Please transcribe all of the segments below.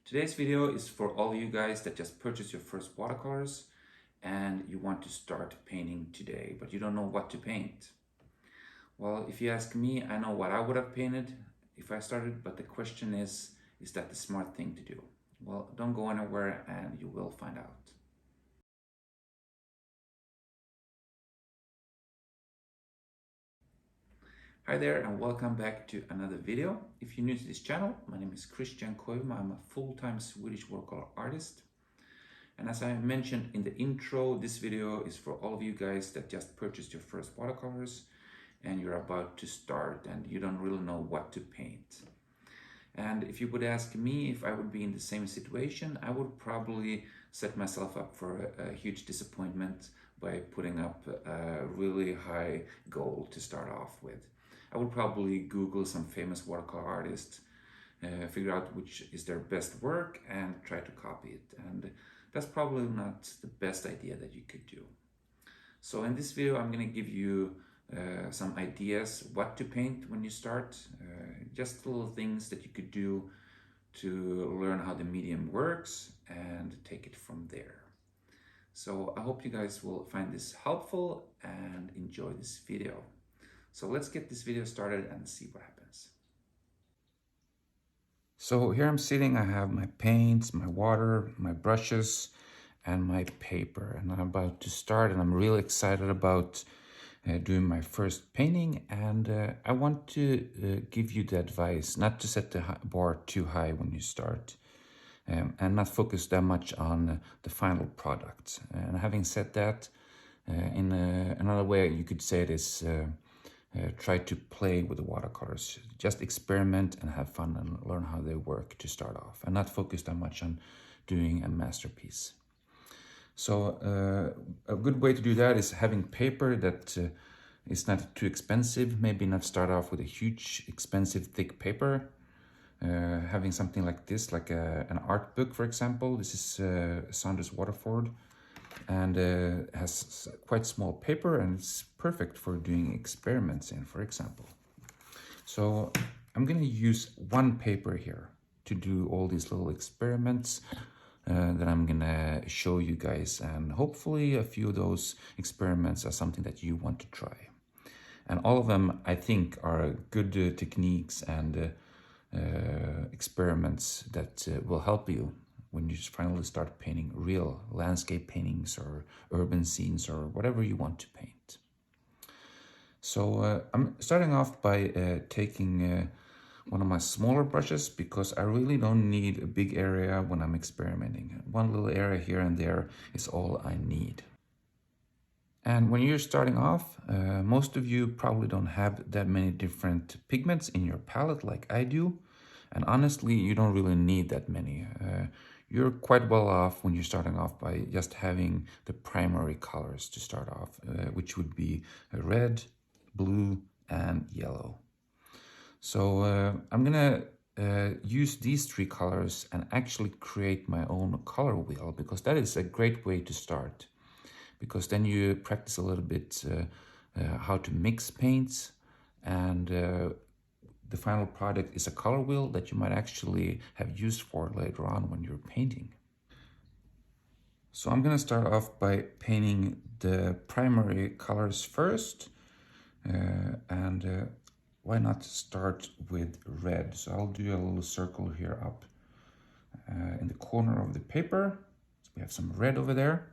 Today's video is for all you guys that just purchased your first watercolors and you want to start painting today, but you don't know what to paint. Well, if you ask me, I know what I would have painted if I started, but the question is that the smart thing to do? Well, don't go anywhere and you will find out. Hi there and welcome back to another video. If you're new to this channel, my name is koivumaa. I'm a full-time Swedish watercolor artist. And as I mentioned in the intro, this video is for all of you guys that just purchased your first watercolors and you're about to start and you don't really know what to paint. And if you would ask me if I would be in the same situation, I would probably set myself up for a huge disappointment by putting up a really high goal to start off with. I would probably Google some famous watercolor artists, figure out which is their best work and try to copy it. And that's probably not the best idea that you could do. So in this video, I'm going to give you some ideas what to paint when you start, just little things that you could do to learn how the medium works and take it from there. So I hope you guys will find this helpful and enjoy this video. So let's get this video started and see what happens. So here I'm sitting, I have my paints, my water, my brushes, and my paper. And I'm about to start and I'm really excited about doing my first painting. And I want to give you the advice not to set the bar too high when you start. And not focus that much on the final product. And having said that, in another way you could say it is try to play with the watercolors. Just experiment and have fun and learn how they work to start off and not focus that much on doing a masterpiece. So a good way to do that is having paper that is not too expensive. Maybe not start off with a huge, expensive, thick paper. Having something like this, like an art book, for example. This is Saunders Waterford, and has quite small paper, and it's perfect for doing experiments in, for example. So I'm going to use one paper here to do all these little experiments that I'm going to show you guys, and hopefully a few of those experiments are something that you want to try. And all of them, I think, are good techniques and experiments that will help you when you finally start painting real landscape paintings or urban scenes or whatever you want to paint. So I'm starting off by taking one of my smaller brushes because I really don't need a big area when I'm experimenting. One little area here and there is all I need. And when you're starting off, most of you probably don't have that many different pigments in your palette like I do. And honestly, you don't really need that many. You're quite well off when you're starting off by just having the primary colors to start off, which would be red, blue, and yellow. So I'm gonna use these three colors and actually create my own color wheel, because that is a great way to start. Because then you practice a little bit how to mix paints, and the final product is a color wheel that you might actually have used for later on when you're painting. So I'm going to start off by painting the primary colors first, and why not start with red? So I'll do a little circle here up in the corner of the paper. So we have some red over there.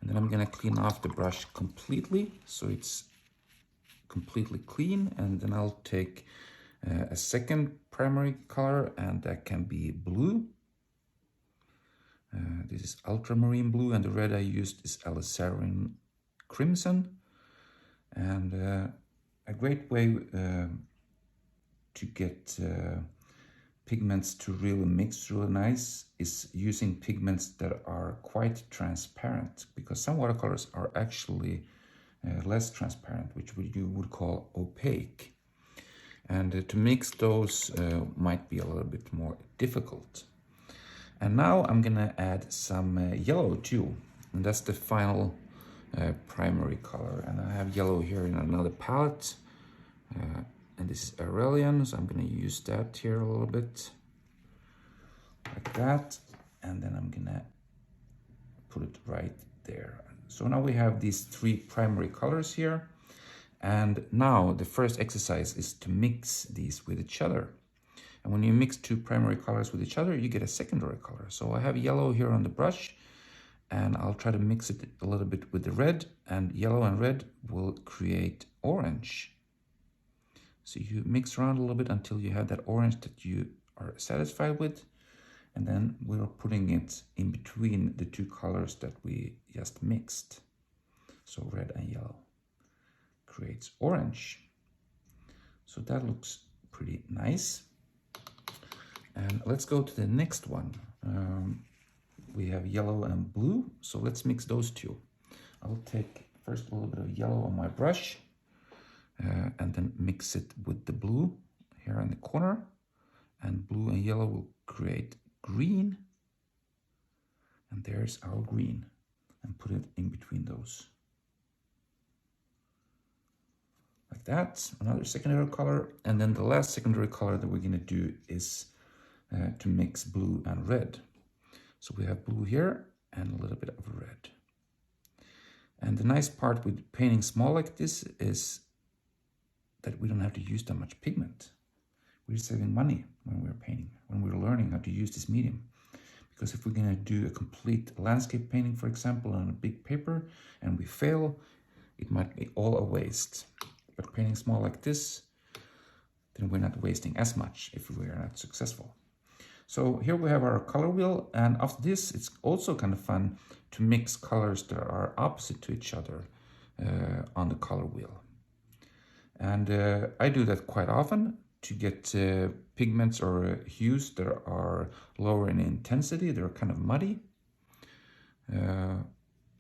And then I'm going to clean off the brush completely, so it's completely clean. And then I'll take a second primary color, and that can be blue. This is ultramarine blue, and the red I used is alizarin crimson. And a great way to get pigments to really mix really nice is using pigments that are quite transparent, because some watercolors are actually less transparent, which you would call opaque. And to mix those might be a little bit more difficult. And now I'm gonna add some yellow too, and that's the final primary color. And I have yellow here in another palette, and this is Aurelian, so I'm gonna use that here a little bit, like that, and then I'm gonna put it right there. So now we have these three primary colors here, and now the first exercise is to mix these with each other. And when you mix two primary colors with each other, you get a secondary color. So I have yellow here on the brush, and I'll try to mix it a little bit with the red, and yellow and red will create orange. So you mix around a little bit until you have that orange that you are satisfied with, and then we're putting it in between the two colors that we just mixed. So red and yellow creates orange. So that looks pretty nice. And let's go to the next one. We have yellow and blue, so let's mix those two. I'll take first a little bit of yellow on my brush and then mix it with the blue here in the corner. And blue and yellow will create green. And there's our green. And put it in between those. Like that, another secondary color. And then the last secondary color that we're gonna do is to mix blue and red. So we have blue here and a little bit of red. And the nice part with painting small like this is that we don't have to use that much pigment. We're saving money when we're painting, when we're learning how to use this medium. Because if we're gonna do a complete landscape painting, for example, on a big paper, and we fail, it might be all a waste. But painting small like this, then we're not wasting as much if we are not successful. So here we have our color wheel, and after this, it's also kind of fun to mix colors that are opposite to each other on the color wheel. And I do that quite often to get pigments or hues that are lower in intensity. They're kind of muddy.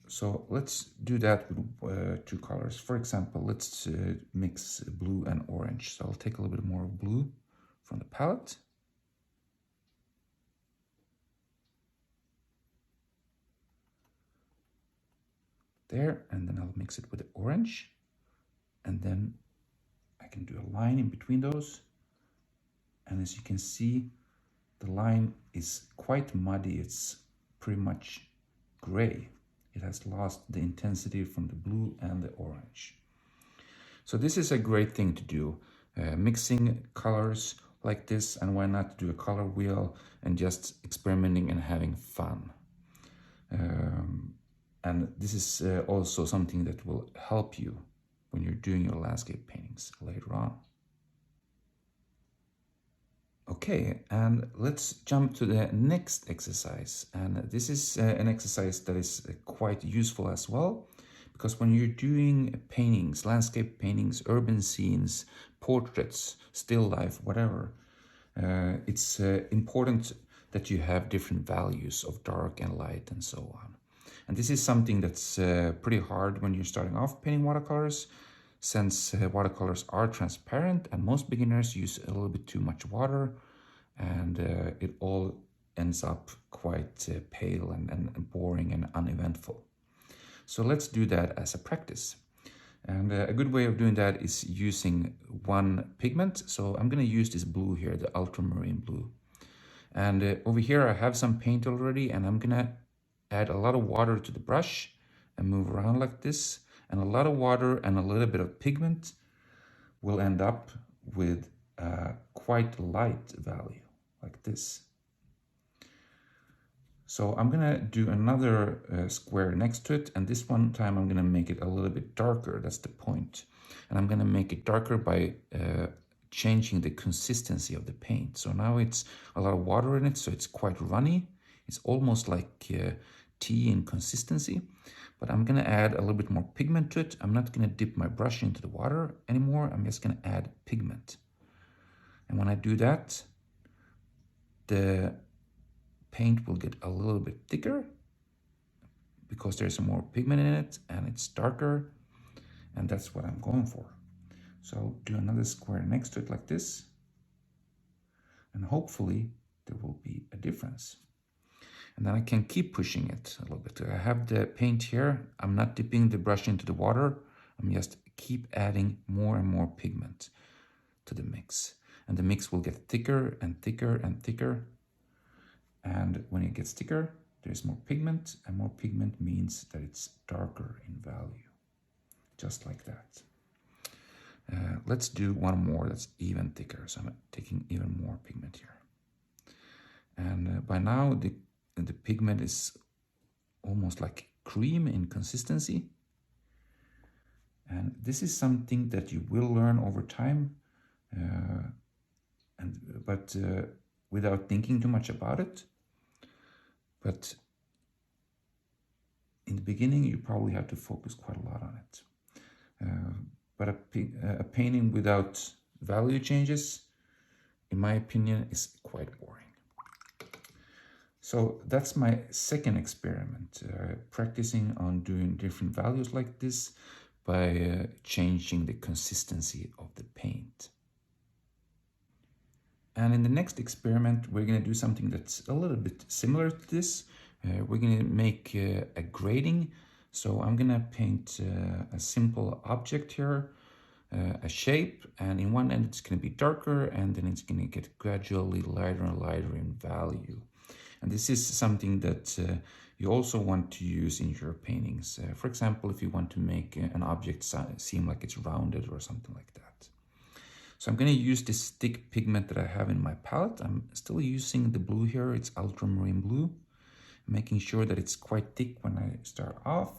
So let's do that with two colors. For example, let's mix blue and orange. So I'll take a little bit more of blue from the palette. There, and then I'll mix it with the orange, and then I can do a line in between those, and as you can see, the line is quite muddy. It's pretty much gray. It has lost the intensity from the blue and the orange. So this is a great thing to do, mixing colors like this, and why not do a color wheel and just experimenting and having fun. And this is also something that will help you when you're doing your landscape paintings later on. Okay, and let's jump to the next exercise. And this is an exercise that is quite useful as well, because when you're doing paintings, landscape paintings, urban scenes, portraits, still life, whatever, it's important that you have different values of dark and light and so on. And this is something that's pretty hard when you're starting off painting watercolors, since watercolors are transparent and most beginners use a little bit too much water, and it all ends up quite pale and boring and uneventful. So let's do that as a practice. And a good way of doing that is using one pigment. So I'm going to use this blue here, the ultramarine blue. And over here I have some paint already, and I'm going to add a lot of water to the brush and move around like this. And a lot of water and a little bit of pigment will end up with a quite light value like this. So I'm gonna do another square next to it, and this one time I'm gonna make it a little bit darker. That's the point. And I'm gonna make it darker by changing the consistency of the paint. So now it's a lot of water in it, so it's quite runny. It's almost like tea in consistency, but I'm gonna add a little bit more pigment to it. I'm not gonna dip my brush into the water anymore. I'm just gonna add pigment. And when I do that, the paint will get a little bit thicker because there's more pigment in it and it's darker, and that's what I'm going for. So I'll do another square next to it like this, and hopefully there will be a difference. And then I can keep pushing it a little bit. I have the paint here. I'm not dipping the brush into the water. I'm just keep adding more and more pigment to the mix. And the mix will get thicker and thicker and thicker. And when it gets thicker, there's more pigment, and more pigment means that it's darker in value, just like that. Let's do one more that's even thicker. So I'm taking even more pigment here. And by now the pigment is almost like cream in consistency. And this is something that you will learn over time, but without thinking too much about it. But in the beginning, you probably have to focus quite a lot on it. But a painting without value changes, in my opinion, is quite boring. So that's my second experiment, practicing on doing different values like this by changing the consistency of the paint. And in the next experiment, we're going to do something that's a little bit similar to this. We're going to make a grading. So I'm going to paint a simple object here, a shape, and in one end it's going to be darker, and then it's going to get gradually lighter and lighter in value. And this is something that you also want to use in your paintings. For example, if you want to make an object seem like it's rounded or something like that. So I'm going to use this thick pigment that I have in my palette. I'm still using the blue here. It's ultramarine blue, making sure that it's quite thick when I start off.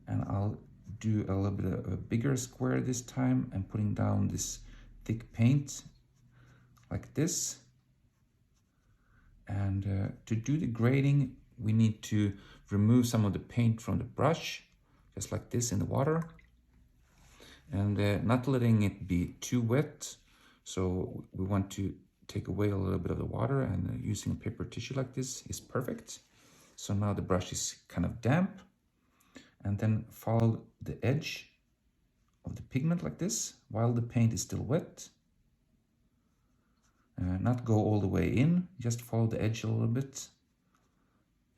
And I'll do a little bit of a bigger square this time and putting down this thick paint like this. And to do the grading, we need to remove some of the paint from the brush, just like this in the water. And not letting it be too wet. So we want to take away a little bit of the water, and using a paper tissue like this is perfect. So now the brush is kind of damp. And then follow the edge of the pigment like this while the paint is still wet. Not go all the way in, just follow the edge a little bit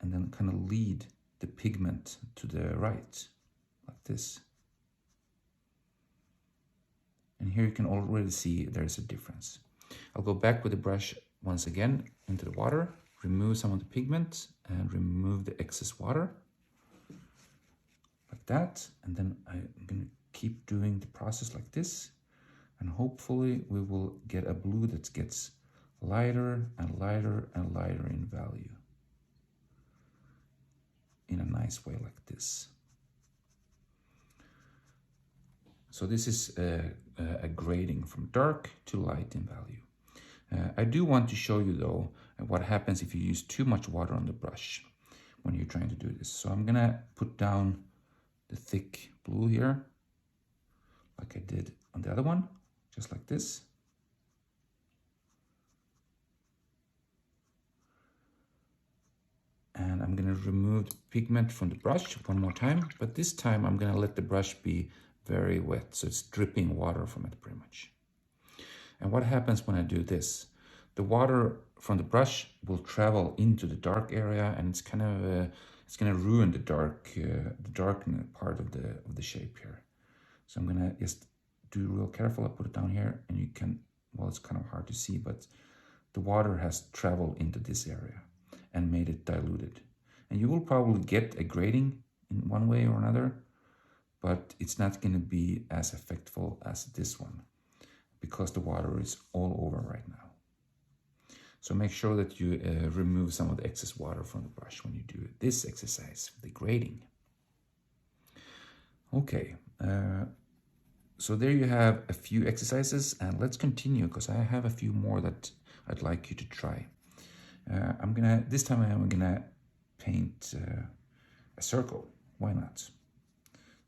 and then kind of lead the pigment to the right like this. And here you can already see there's a difference. I'll go back with the brush once again into the water, remove some of the pigment and remove the excess water like that. And then I'm going to keep doing the process like this. And hopefully we will get a blue that gets lighter and lighter and lighter in value in a nice way like this. So this is a grading from dark to light in value. I do want to show you though what happens if you use too much water on the brush when you're trying to do this. So I'm gonna put down the thick blue here like I did on the other one, just like this. And I'm gonna remove the pigment from the brush one more time, but this time I'm gonna let the brush be very wet, so it's dripping water from it pretty much. And what happens when I do this? The water from the brush will travel into the dark area, and it's kind of it's gonna ruin the dark part of the shape here. So I'm gonna just do real careful. I put it down here, and you can, well, it's kind of hard to see, but the water has traveled into this area and made it diluted. And you will probably get a grading in one way or another, but it's not going to be as effectful as this one because the water is all over right now. So make sure that you remove some of the excess water from the brush when you do this exercise, the grading. Okay, so there you have a few exercises, and let's continue because I have a few more that I'd like you to try. This time I'm gonna paint a circle. Why not?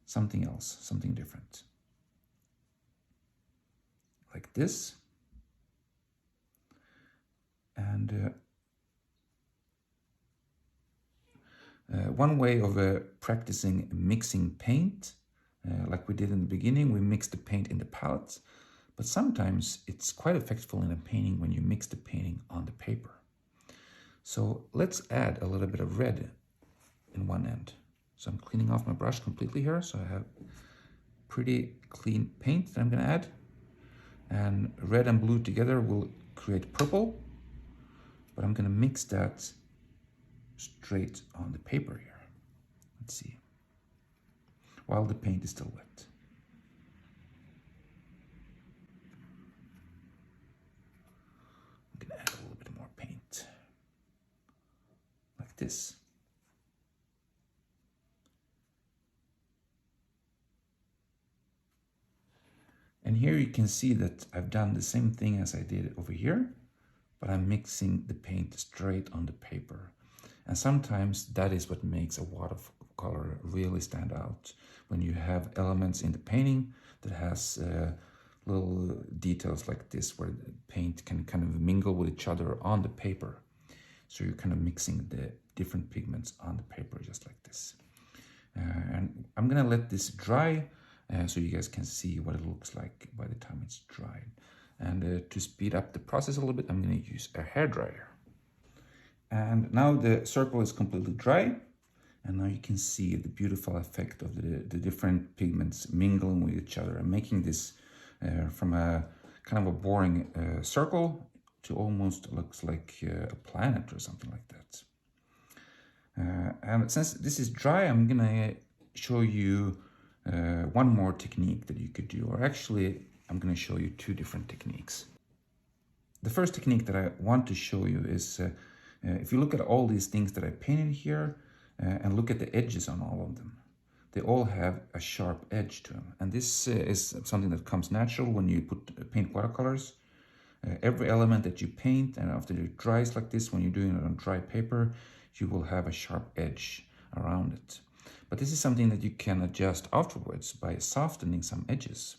Something else, something different. Like this. And one way of practicing mixing paint, like we did in the beginning, we mix the paint in the palette, but sometimes it's quite effective in a painting when you mix the painting on the paper. So let's add a little bit of red in one end. So I'm cleaning off my brush completely here, so I have pretty clean paint that I'm going to add. And red and blue together will create purple. but I'm going to mix that straight on the paper here. Let's see. While the paint is still wet. I'm going to add a little bit more paint. Like this. And here you can see that I've done the same thing as I did over here, but I'm mixing the paint straight on the paper. And sometimes that is what makes a watercolor really stand out, when you have elements in the painting that has little details like this, where the paint can kind of mingle with each other on the paper. So you're kind of mixing the different pigments on the paper just like this. And I'm gonna let this dry so you guys can see what it looks like by the time it's dried. And to speed up the process a little bit, I'm gonna use a hairdryer. And now the circle is completely dry. And now you can see the beautiful effect of the different pigments mingling with each other and making this from a kind of a boring circle to almost looks like a planet or something like that. And since this is dry, I'm gonna show you one more technique that you could do, or actually I'm gonna show you two different techniques. The first technique that I want to show you is if you look at all these things that I painted here and look at the edges on all of them, they all have a sharp edge to them. And this is something that comes natural when you paint watercolors. Every element that you paint, and after it dries like this, when you're doing it on dry paper, you will have a sharp edge around it. But this is something that you can adjust afterwards by softening some edges.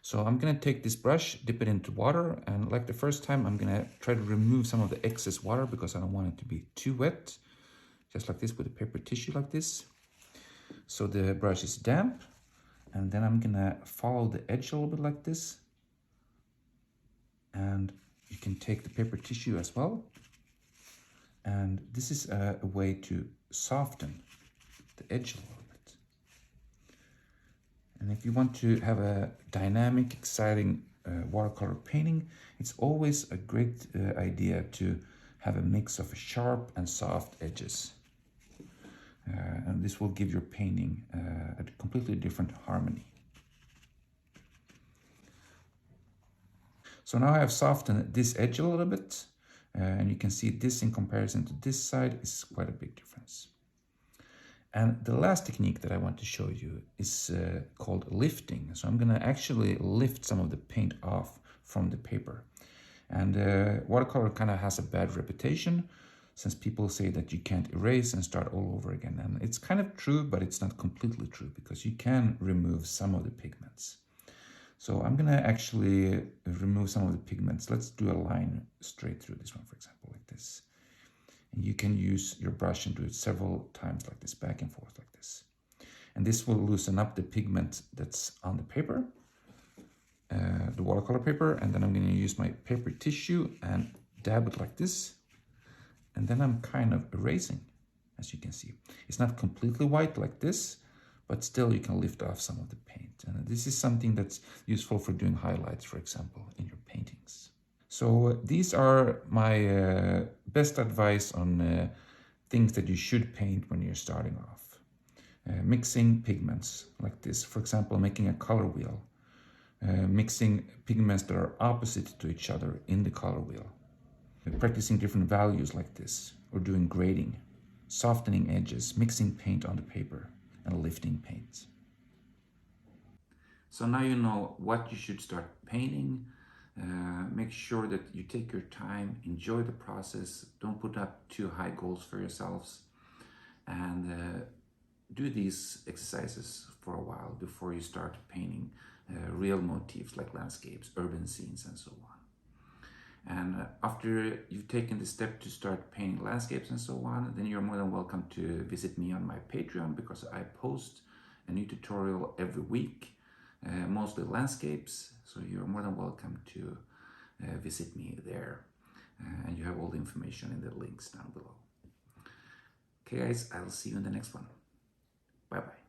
So I'm gonna take this brush, dip it into water, and like the first time, I'm gonna try to remove some of the excess water because I don't want it to be too wet. Just like this with a paper tissue like this. So the brush is damp, and then I'm gonna follow the edge a little bit like this. And you can take the paper tissue as well. And this is a way to soften the edge a little bit. And if you want to have a dynamic, exciting watercolor painting, it's always a great idea to have a mix of sharp and soft edges. And this will give your painting a completely different harmony. So now I have softened this edge a little bit, and you can see this in comparison to this side is quite a big difference. And the last technique that I want to show you is called lifting. So I'm gonna actually lift some of the paint off from the paper. And watercolor kind of has a bad reputation, since people say that you can't erase and start all over again. And it's kind of true, but it's not completely true, because you can remove some of the pigments. So I'm gonna actually remove some of the pigments. Let's do a line straight through this one, for example, like this. And you can use your brush and do it several times like this, back and forth like this. And this will loosen up the pigment that's on the paper, the watercolor paper. And then I'm gonna use my paper tissue and dab it like this. And then I'm kind of erasing, as you can see. It's not completely white like this, but still you can lift off some of the paint. And this is something that's useful for doing highlights, for example, in your paintings. So these are my best advice on things that you should paint when you're starting off. Mixing pigments like this, for example, making a color wheel. Mixing pigments that are opposite to each other in the color wheel. Practicing different values like this, or doing grading, softening edges, mixing paint on the paper, and lifting paint. So now you know what you should start painting. Make sure that you take your time, enjoy the process, don't put up too high goals for yourselves, and do these exercises for a while before you start painting real motifs like landscapes, urban scenes, and so on. And after you've taken the step to start painting landscapes and so on, then you're more than welcome to visit me on my Patreon, because I post a new tutorial every week, mostly landscapes. So you're more than welcome to visit me there. And you have all the information in the links down below. Okay guys, I'll see you in the next one. Bye bye.